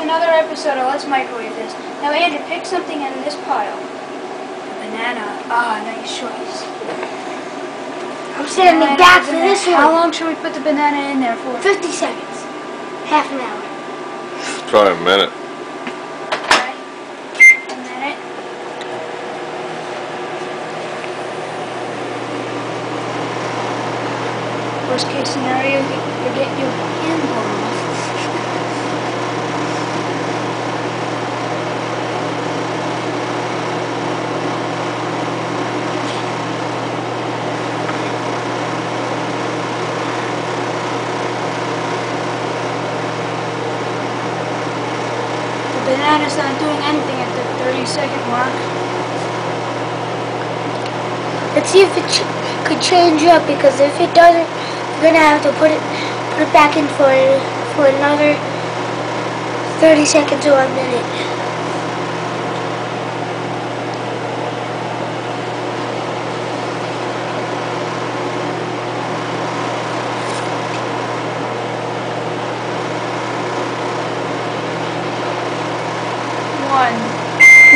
another episode of Let's Microwave This. Now, Andrew, pick something out of this pile. A banana. Ah, nice choice. I'm standing back for this one. How long should we put the banana in there for? 50 seconds. Half an hour. Probably a minute. Okay. A minute. Worst case scenario, you get your hand blown off. The banana's not doing anything at the 30-second mark. Let's see if it could change up, because if it doesn't, we're gonna have to put it back in for another 30 seconds or a minute.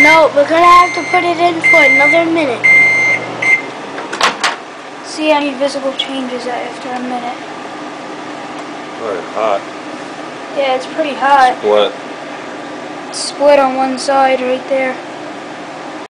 No, we're gonna have to put it in for another minute. See any visible changes after a minute. Very hot. Yeah, it's pretty hot. What? It's split on one side right there.